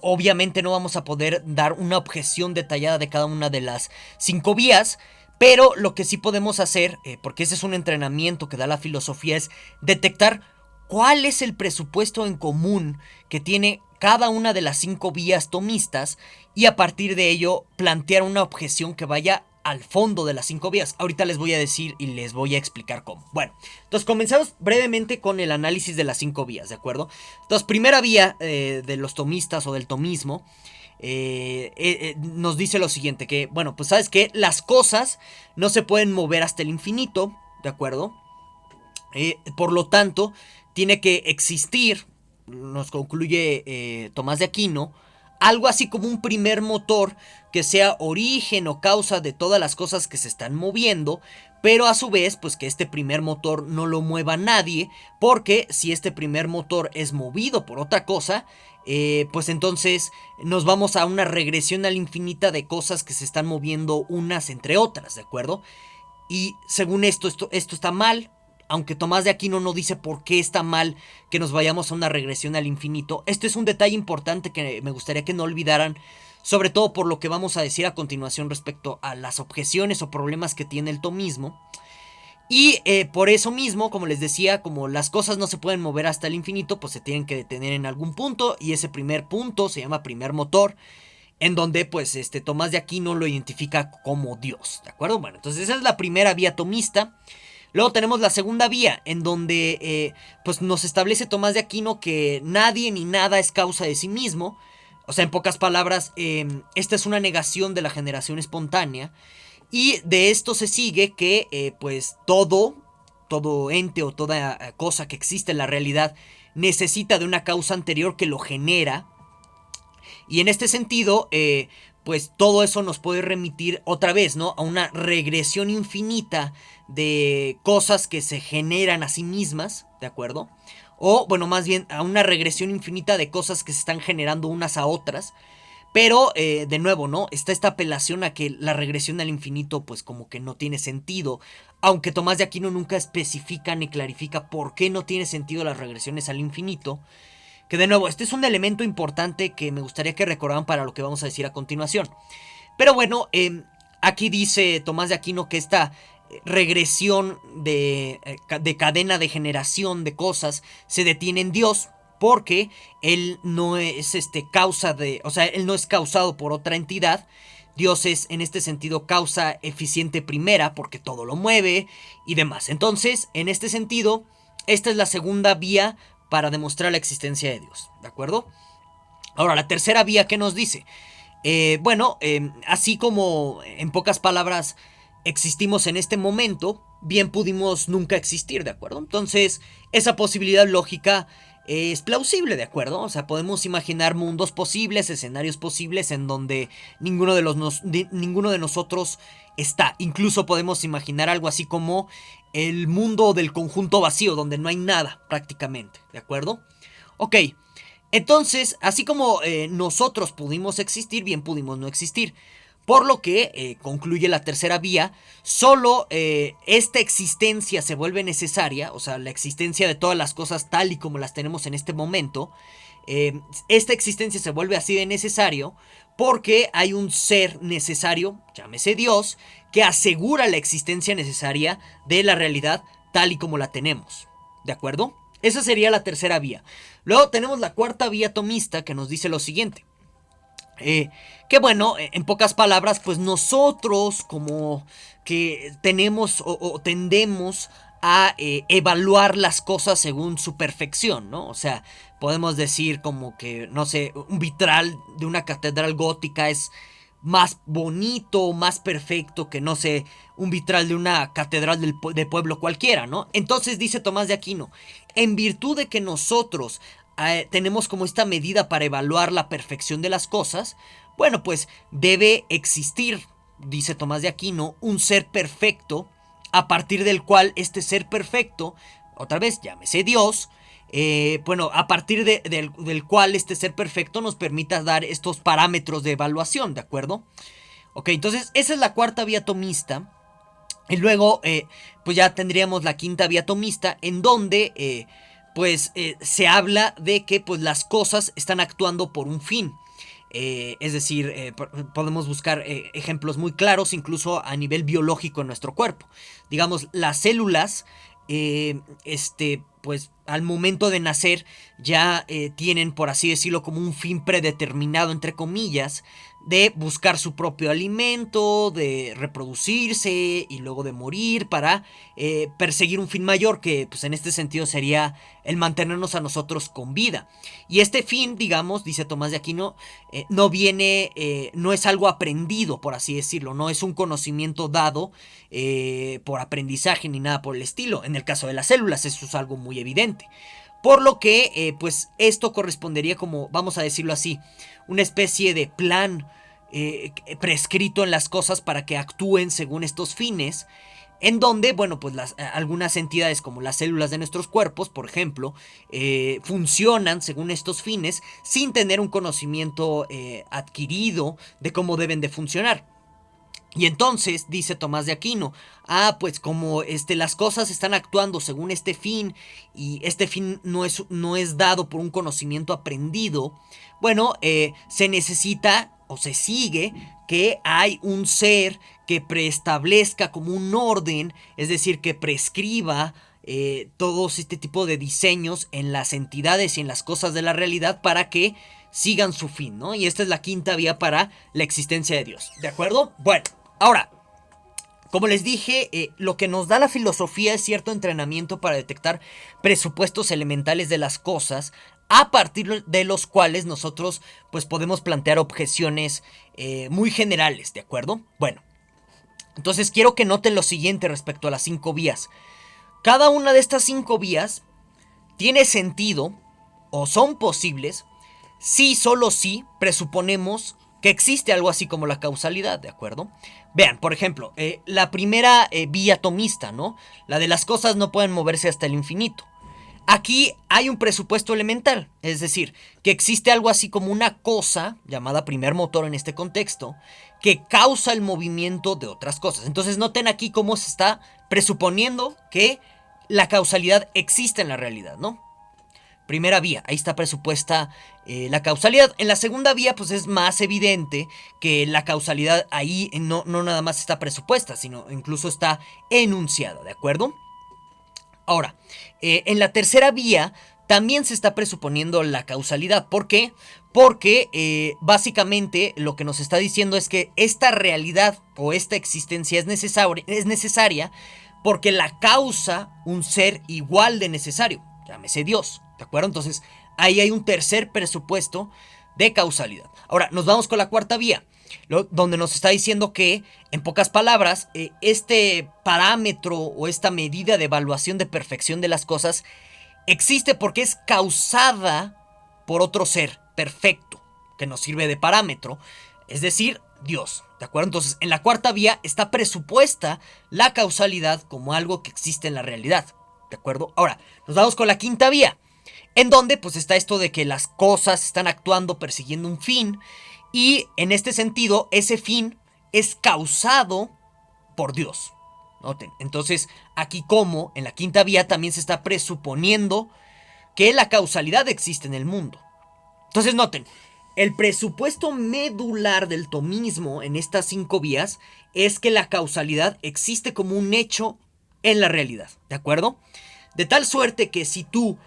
A: obviamente no vamos a poder dar una objeción detallada de cada una de las 5 vías. Pero lo que sí podemos hacer, porque ese es un entrenamiento que da la filosofía, es detectar cuál es el presupuesto en común que tiene cada una de las 5 vías tomistas, y a partir de ello plantear una objeción que vaya al fondo de las 5 vías. Ahorita les voy a decir y les voy a explicar cómo. Bueno, entonces comenzamos brevemente con el análisis de las 5 vías, ¿de acuerdo? Entonces, primera vía de los tomistas o del tomismo nos dice lo siguiente, que bueno, pues sabes que las cosas no se pueden mover hasta el infinito, ¿de acuerdo? Por lo tanto, tiene que existir, nos concluye Tomás de Aquino, algo así como un primer motor que sea origen o causa de todas las cosas que se están moviendo, pero a su vez, pues que este primer motor no lo mueva nadie, porque si este primer motor es movido por otra cosa, pues entonces nos vamos a una regresión al infinita de cosas que se están moviendo unas entre otras, ¿de acuerdo? Y según esto está mal, aunque Tomás de Aquino no dice por qué está mal que nos vayamos a una regresión al infinito. Este es un detalle importante que me gustaría que no olvidaran, sobre todo por lo que vamos a decir a continuación respecto a las objeciones o problemas que tiene el tomismo. Y por eso mismo, como les decía, como las cosas no se pueden mover hasta el infinito, pues se tienen que detener en algún punto, y ese primer punto se llama primer motor, en donde pues Tomás de Aquino lo identifica como Dios, ¿de acuerdo? Bueno, entonces esa es la primera vía tomista. Luego tenemos la segunda vía, en donde pues nos establece Tomás de Aquino que nadie ni nada es causa de sí mismo. O sea, en pocas palabras, esta es una negación de la generación espontánea. Y de esto se sigue que pues todo ente o toda cosa que existe en la realidad necesita de una causa anterior que lo genera. Y en este sentido, pues todo eso nos puede remitir otra vez, ¿no? A una regresión infinita de cosas que se generan a sí mismas, ¿de acuerdo? O, bueno, más bien a una regresión infinita de cosas que se están generando unas a otras. Pero, de nuevo, ¿no? Está esta apelación a que la regresión al infinito, pues como que no tiene sentido. Aunque Tomás de Aquino nunca especifica ni clarifica por qué no tiene sentido las regresiones al infinito. Que de nuevo, este es un elemento importante que me gustaría que recordaran para lo que vamos a decir a continuación. Pero bueno, aquí dice Tomás de Aquino que esta regresión de cadena de generación de cosas se detiene en Dios, porque él no es causa de, o sea, él no es causado por otra entidad. Dios es en este sentido causa eficiente primera, porque todo lo mueve y demás. Entonces, en este sentido, esta es la segunda vía para demostrar la existencia de Dios, ¿de acuerdo? Ahora, la tercera vía, ¿qué nos dice? Bueno, así como en pocas palabras existimos en este momento, bien pudimos nunca existir, ¿de acuerdo? Entonces, esa posibilidad lógica es plausible, ¿de acuerdo? O sea, podemos imaginar mundos posibles, escenarios posibles en donde ninguno de nosotros está. Incluso podemos imaginar algo así como el mundo del conjunto vacío, donde no hay nada prácticamente, ¿de acuerdo? Ok, entonces, así como nosotros pudimos existir, bien pudimos no existir. Por lo que, concluye la tercera vía, solo esta existencia se vuelve necesaria, o sea, la existencia de todas las cosas tal y como las tenemos en este momento, esta existencia se vuelve así de necesario porque hay un ser necesario, llámese Dios, que asegura la existencia necesaria de la realidad tal y como la tenemos. ¿De acuerdo? Esa sería la tercera vía. Luego tenemos la cuarta vía tomista que nos dice lo siguiente. Que bueno, en pocas palabras, pues nosotros como que tenemos o tendemos a evaluar las cosas según su perfección, ¿no? O sea, podemos decir como que, no sé, un vitral de una catedral gótica es más bonito, más perfecto que, no sé, un vitral de una catedral de pueblo cualquiera, ¿no? Entonces dice Tomás de Aquino, en virtud de que nosotros tenemos como esta medida para evaluar la perfección de las cosas, bueno, pues debe existir, dice Tomás de Aquino, un ser perfecto, a partir del cual este ser perfecto, otra vez llámese Dios, bueno, a partir del cual este ser perfecto nos permita dar estos parámetros de evaluación, ¿de acuerdo? Ok, entonces esa es la cuarta vía tomista. Y luego, pues ya tendríamos la quinta vía tomista, en donde se habla de que pues las cosas están actuando por un fin. Es decir, podemos buscar ejemplos muy claros, incluso a nivel biológico en nuestro cuerpo. Digamos, las células, pues al momento de nacer ya tienen, por así decirlo, como un fin predeterminado, entre comillas, de buscar su propio alimento, de reproducirse y luego de morir para perseguir un fin mayor que pues en este sentido sería el mantenernos a nosotros con vida. Y este fin, digamos, dice Tomás de Aquino, no viene, no es algo aprendido, por así decirlo, no es un conocimiento dado por aprendizaje ni nada por el estilo. En el caso de las células eso es algo muy evidente. por lo que pues esto correspondería como, vamos a decirlo así, una especie de plan prescrito en las cosas para que actúen según estos fines, en donde, bueno, pues algunas entidades como las células de nuestros cuerpos, por ejemplo, funcionan según estos fines sin tener un conocimiento adquirido de cómo deben de funcionar. Y entonces, dice Tomás de Aquino, pues como las cosas están actuando según este fin y este fin no es dado por un conocimiento aprendido, bueno, se necesita o se sigue que hay un ser que preestablezca como un orden, es decir, que prescriba todos este tipo de diseños en las entidades y en las cosas de la realidad para que sigan su fin, ¿no? Y esta es la quinta vía para la existencia de Dios, ¿de acuerdo? Bueno. Ahora, como les dije, lo que nos da la filosofía es cierto entrenamiento para detectar presupuestos elementales de las cosas, a partir de los cuales nosotros pues podemos plantear objeciones muy generales, ¿de acuerdo? Bueno, entonces quiero que noten lo siguiente respecto a las 5 vías. Cada una de estas 5 vías tiene sentido o son posibles si, solo si, presuponemos que existe algo así como la causalidad, ¿de acuerdo? Vean, por ejemplo, la primera vía atomista, ¿no? La de las cosas no pueden moverse hasta el infinito. Aquí hay un presupuesto elemental, es decir, que existe algo así como una cosa, llamada primer motor en este contexto, que causa el movimiento de otras cosas. Entonces noten aquí cómo se está presuponiendo que la causalidad existe en la realidad, ¿no? Primera vía, ahí está presupuesta la causalidad. En la segunda vía pues es más evidente que la causalidad ahí no nada más está presupuesta, sino incluso está enunciada, ¿de acuerdo? Ahora, en la tercera vía también se está presuponiendo la causalidad. ¿Por qué? Porque básicamente lo que nos está diciendo es que esta realidad o esta existencia es necesaria porque la causa un ser igual de necesario, llámese Dios, ¿de acuerdo? Entonces ahí hay un tercer presupuesto de causalidad. Ahora, nos vamos con la cuarta vía, donde nos está diciendo que, en pocas palabras, este parámetro o esta medida de evaluación de perfección de las cosas existe porque es causada por otro ser perfecto, que nos sirve de parámetro, es decir, Dios, ¿de acuerdo? Entonces, en la cuarta vía está presupuesta la causalidad como algo que existe en la realidad, ¿de acuerdo? Ahora, nos vamos con la quinta vía, en donde pues está esto de que las cosas están actuando persiguiendo un fin, y en este sentido, ese fin es causado por Dios. Noten, entonces aquí como en la quinta vía también se está presuponiendo que la causalidad existe en el mundo. Entonces noten, el presupuesto medular del tomismo en estas 5 vías es que la causalidad existe como un hecho en la realidad, ¿de acuerdo? De tal suerte que si tú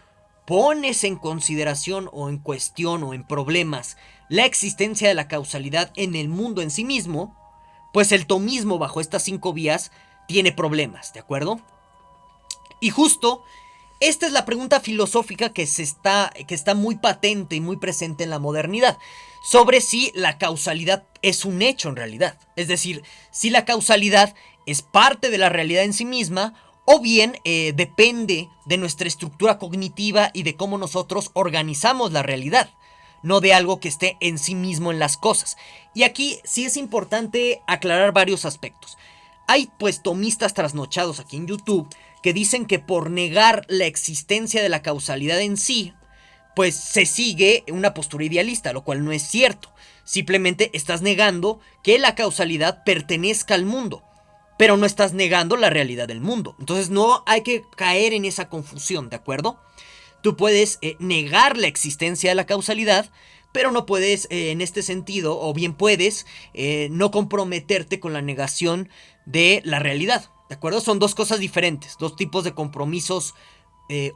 A: pones en consideración o en cuestión o en problemas la existencia de la causalidad en el mundo en sí mismo, pues el tomismo bajo estas 5 vías tiene problemas, ¿de acuerdo? Y justo esta es la pregunta filosófica que está muy patente y muy presente en la modernidad, sobre si la causalidad es un hecho en realidad. Es decir, si la causalidad es parte de la realidad en sí misma, o bien depende de nuestra estructura cognitiva y de cómo nosotros organizamos la realidad, no de algo que esté en sí mismo en las cosas. Y aquí sí es importante aclarar varios aspectos. Hay pues tomistas trasnochados aquí en YouTube que dicen que por negar la existencia de la causalidad en sí, pues se sigue una postura idealista, lo cual no es cierto. Simplemente estás negando que la causalidad pertenezca al mundo, pero no estás negando la realidad del mundo. Entonces no hay que caer en esa confusión, ¿de acuerdo? Tú puedes negar la existencia de la causalidad, pero no puedes en este sentido, o bien puedes no comprometerte con la negación de la realidad, ¿de acuerdo? Son dos cosas diferentes, dos tipos de compromisos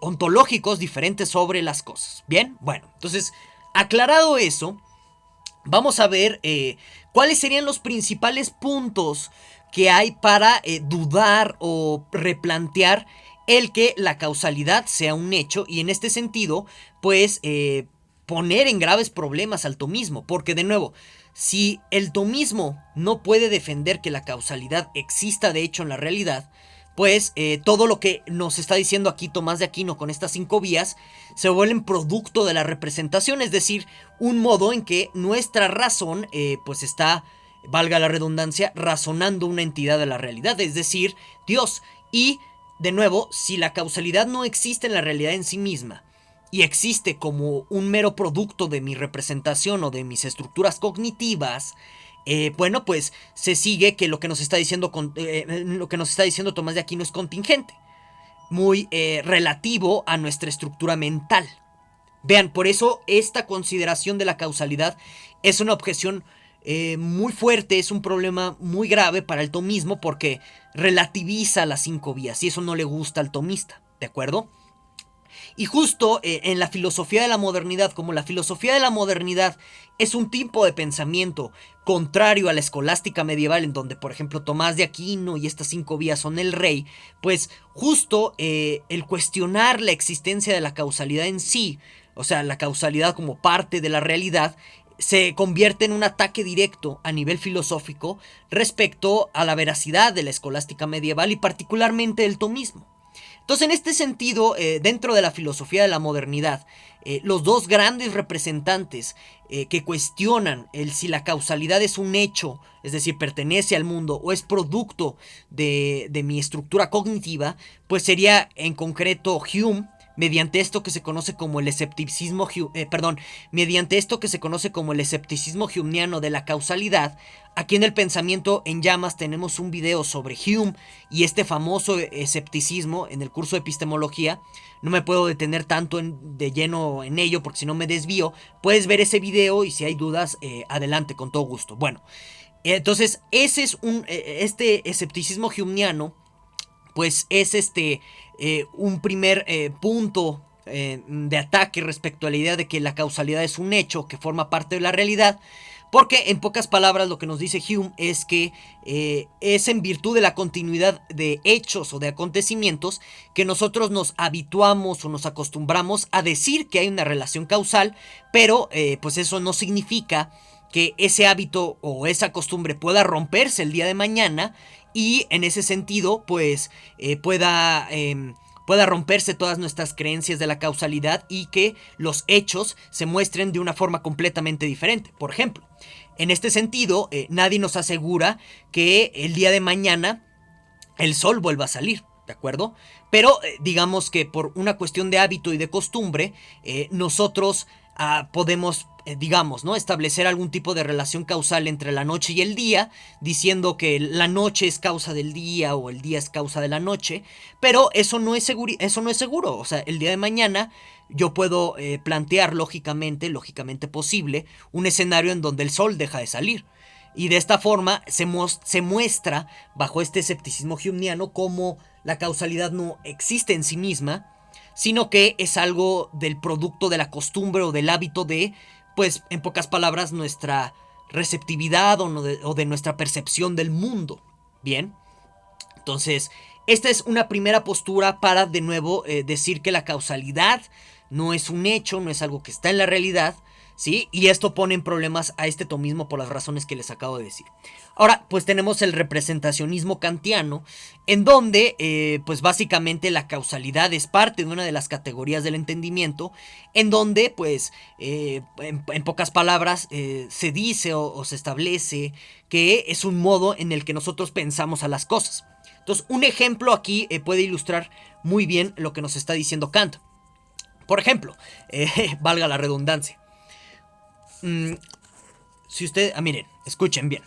A: ontológicos diferentes sobre las cosas. Bien, bueno, entonces, aclarado eso, vamos a ver cuáles serían los principales puntos que hay para dudar o replantear el que la causalidad sea un hecho, y en este sentido, pues, poner en graves problemas al tomismo, porque de nuevo, si el tomismo no puede defender que la causalidad exista de hecho en la realidad, pues todo lo que nos está diciendo aquí Tomás de Aquino con estas 5 vías se vuelven producto de la representación, es decir, un modo en que nuestra razón pues está, valga la redundancia, razonando una entidad de la realidad, es decir, Dios. Y de nuevo, si la causalidad no existe en la realidad en sí misma y existe como un mero producto de mi representación o de mis estructuras cognitivas, bueno, pues se sigue que lo que nos está diciendo Tomás de Aquino es contingente, muy relativo a nuestra estructura mental. Vean, por eso esta consideración de la causalidad es una objeción muy fuerte, es un problema muy grave para el tomismo porque relativiza las 5 vías y eso no le gusta al tomista, ¿de acuerdo? Y justo en la filosofía de la modernidad, como la filosofía de la modernidad es un tipo de pensamiento contrario a la escolástica medieval, en donde, por ejemplo, Tomás de Aquino y estas 5 vías son el rey, pues justo el cuestionar la existencia de la causalidad en sí, o sea, la causalidad como parte de la realidad, se convierte en un ataque directo a nivel filosófico respecto a la veracidad de la escolástica medieval y particularmente del tomismo. Entonces, en este sentido, dentro de la filosofía de la modernidad, los dos grandes representantes que cuestionan si la causalidad es un hecho, es decir, pertenece al mundo o es producto de mi estructura cognitiva, pues sería en concreto Hume, mediante esto que se conoce como el escepticismo, mediante esto que se conoce como el escepticismo humeano de la causalidad. Aquí en el Pensamiento en Llamas tenemos un video sobre Hume y este famoso escepticismo en el curso de epistemología. No me puedo detener tanto de lleno en ello porque si no me desvío. Puedes ver ese video y si hay dudas, adelante, con todo gusto. Bueno, entonces ese es este escepticismo humeano, pues es un primer punto de ataque respecto a la idea de que la causalidad es un hecho que forma parte de la realidad, porque en pocas palabras lo que nos dice Hume es que es en virtud de la continuidad de hechos o de acontecimientos que nosotros nos habituamos o nos acostumbramos a decir que hay una relación causal, pero pues eso no significa que ese hábito o esa costumbre pueda romperse el día de mañana y en ese sentido pues pueda romperse todas nuestras creencias de la causalidad y que los hechos se muestren de una forma completamente diferente. Por ejemplo, en este sentido, nadie nos asegura que el día de mañana el sol vuelva a salir, ¿de acuerdo? Pero digamos que por una cuestión de hábito y de costumbre, nosotros podemos, digamos, ¿no?, establecer algún tipo de relación causal entre la noche y el día, diciendo que la noche es causa del día o el día es causa de la noche, pero eso no es seguro. O sea, el día de mañana yo puedo plantear lógicamente posible, un escenario en donde el sol deja de salir. Y de esta forma se muestra, bajo este escepticismo humeano, cómo la causalidad no existe en sí misma, sino que es algo del producto de la costumbre o del hábito de, pues, en pocas palabras, nuestra receptividad o de nuestra percepción del mundo. Bien, entonces, esta es una primera postura para, de nuevo, decir que la causalidad no es un hecho, no es algo que está en la realidad, ¿sí? Y esto pone en problemas a este tomismo por las razones que les acabo de decir. Ahora, pues tenemos el representacionismo kantiano, en donde, pues básicamente la causalidad es parte de una de las categorías del entendimiento, en donde, pues, en pocas palabras, se dice o se establece que es un modo en el que nosotros pensamos a las cosas. Entonces, un ejemplo aquí puede ilustrar muy bien lo que nos está diciendo Kant. Por ejemplo, valga la redundancia. Si usted... miren, escuchen bien.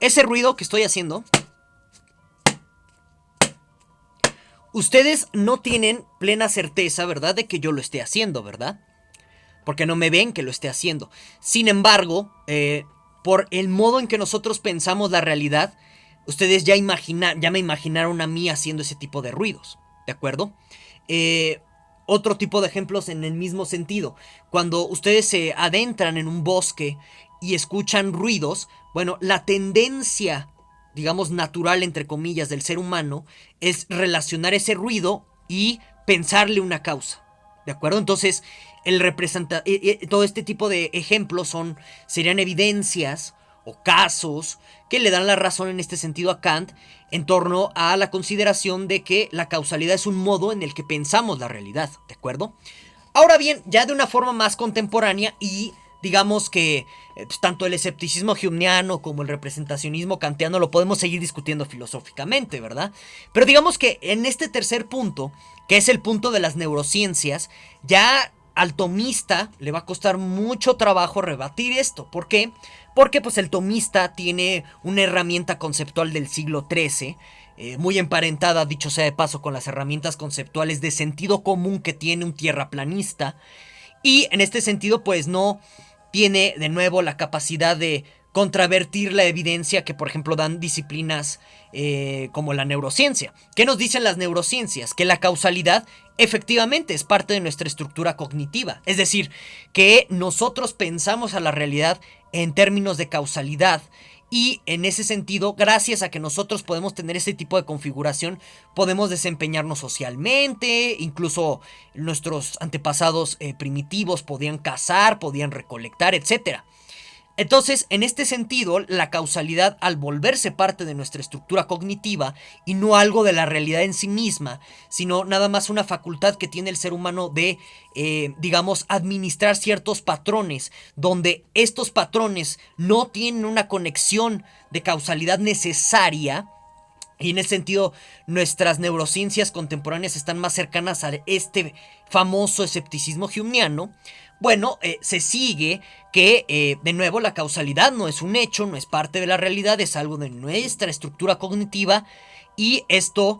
A: Ese ruido que estoy haciendo, ustedes no tienen plena certeza, ¿verdad?, de que yo lo esté haciendo, ¿verdad? Porque no me ven que lo esté haciendo. Sin embargo, por el modo en que nosotros pensamos la realidad, ustedes ya me imaginaron a mí haciendo ese tipo de ruidos, ¿de acuerdo? Otro tipo de ejemplos en el mismo sentido. Cuando ustedes se adentran en un bosque y escuchan ruidos, bueno, la tendencia, digamos, natural, entre comillas, del ser humano es relacionar ese ruido y pensarle una causa, ¿de acuerdo? Entonces, todo este tipo de ejemplos serían evidencias o casos que le dan la razón en este sentido a Kant en torno a la consideración de que la causalidad es un modo en el que pensamos la realidad, ¿de acuerdo? Ahora bien, ya de una forma más contemporánea y digamos que pues, tanto el escepticismo humeano como el representacionismo kantiano lo podemos seguir discutiendo filosóficamente, ¿verdad? Pero digamos que en este tercer punto, que es el punto de las neurociencias, ya al tomista le va a costar mucho trabajo rebatir esto. ¿Por qué? Porque pues el tomista tiene una herramienta conceptual del siglo XIII, muy emparentada, dicho sea de paso, con las herramientas conceptuales de sentido común que tiene un tierraplanista. Y en este sentido, pues no tiene de nuevo la capacidad de contravertir la evidencia que, por ejemplo, dan disciplinas como la neurociencia. ¿Qué nos dicen las neurociencias? Que la causalidad efectivamente es parte de nuestra estructura cognitiva. Es decir, que nosotros pensamos a la realidad en términos de causalidad. Y en ese sentido, gracias a que nosotros podemos tener ese tipo de configuración, podemos desempeñarnos socialmente, incluso nuestros antepasados primitivos podían cazar, podían recolectar, etcétera. Entonces, en este sentido, la causalidad, al volverse parte de nuestra estructura cognitiva y no algo de la realidad en sí misma, sino nada más una facultad que tiene el ser humano de, digamos, administrar ciertos patrones, donde estos patrones no tienen una conexión de causalidad necesaria. Y en ese sentido, nuestras neurociencias contemporáneas están más cercanas a este famoso escepticismo humeano. Bueno, se sigue que, de nuevo, la causalidad no es un hecho, no es parte de la realidad, es algo de nuestra estructura cognitiva. Y esto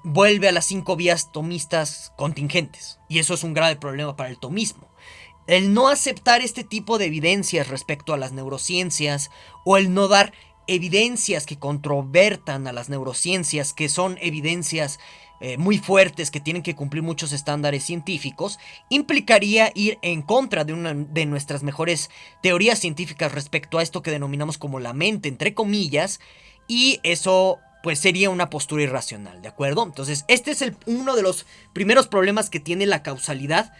A: vuelve a las 5 vías tomistas contingentes. Y eso es un grave problema para el tomismo. El no aceptar este tipo de evidencias respecto a las neurociencias, o el no dar evidencias que controvertan a las neurociencias, que son evidencias muy fuertes, que tienen que cumplir muchos estándares científicos, implicaría ir en contra de una de nuestras mejores teorías científicas respecto a esto que denominamos como la mente, entre comillas, y eso pues sería una postura irracional, ¿de acuerdo? Entonces, este es uno de los primeros problemas que tiene la causalidad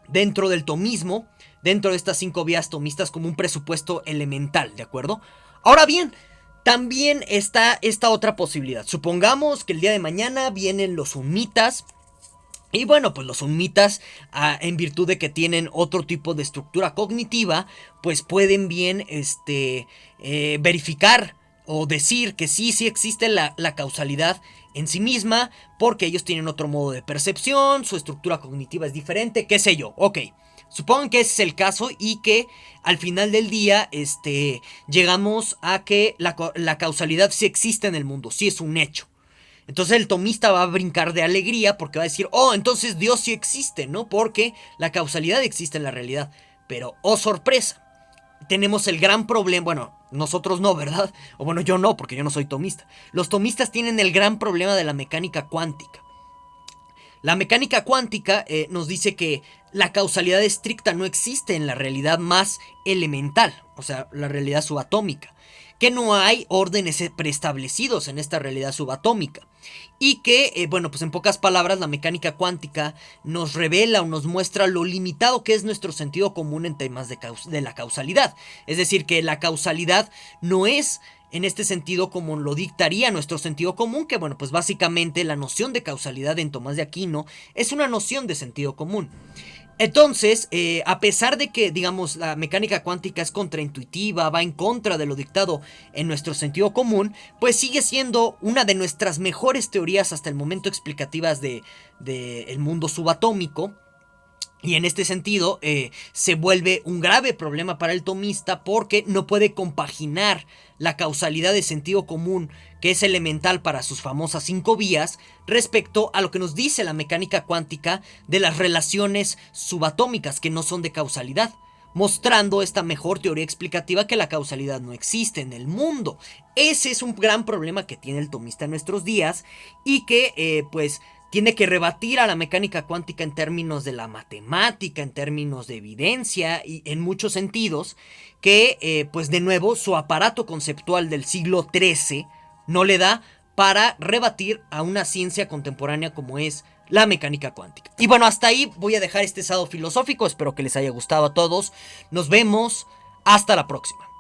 A: dentro del tomismo, dentro de estas 5 vías tomistas, como un presupuesto elemental, ¿de acuerdo? Ahora bien, también está esta otra posibilidad. Supongamos que el día de mañana vienen los humitas. Y bueno, pues los humitas, en virtud de que tienen otro tipo de estructura cognitiva, pues pueden bien verificar o decir que sí existe la causalidad en sí misma, porque ellos tienen otro modo de percepción, su estructura cognitiva es diferente, qué sé yo. Ok, supongan que ese es el caso y que al final del día llegamos a que la causalidad sí existe en el mundo, sí es un hecho. Entonces el tomista va a brincar de alegría porque va a decir, oh, entonces Dios sí existe, ¿no? Porque la causalidad existe en la realidad. Pero, oh sorpresa, tenemos el gran problema, bueno, nosotros no, ¿verdad? O bueno, yo no, porque yo no soy tomista. Los tomistas tienen el gran problema de la mecánica cuántica. La mecánica cuántica nos dice que la causalidad estricta no existe en la realidad más elemental, o sea, la realidad subatómica, que no hay órdenes preestablecidos en esta realidad subatómica. Y que, bueno, pues en pocas palabras, la mecánica cuántica nos revela o nos muestra lo limitado que es nuestro sentido común en temas de la causalidad. Es decir, que la causalidad no es en este sentido como lo dictaría nuestro sentido común, que bueno, pues básicamente la noción de causalidad en Tomás de Aquino es una noción de sentido común. Entonces, a pesar de que, digamos, la mecánica cuántica es contraintuitiva, va en contra de lo dictado en nuestro sentido común, pues sigue siendo una de nuestras mejores teorías hasta el momento explicativas de el mundo subatómico. Y en este sentido, se vuelve un grave problema para el tomista porque no puede compaginar la causalidad de sentido común, que es elemental para sus famosas 5 vías, respecto a lo que nos dice la mecánica cuántica de las relaciones subatómicas que no son de causalidad, mostrando esta mejor teoría explicativa que la causalidad no existe en el mundo. Ese es un gran problema que tiene el tomista en nuestros días y que, pues, tiene que rebatir a la mecánica cuántica en términos de la matemática, en términos de evidencia y en muchos sentidos, que pues de nuevo su aparato conceptual del siglo XIII no le da para rebatir a una ciencia contemporánea como es la mecánica cuántica. Y bueno, hasta ahí voy a dejar este estado filosófico, espero que les haya gustado a todos. Nos vemos Hasta la próxima.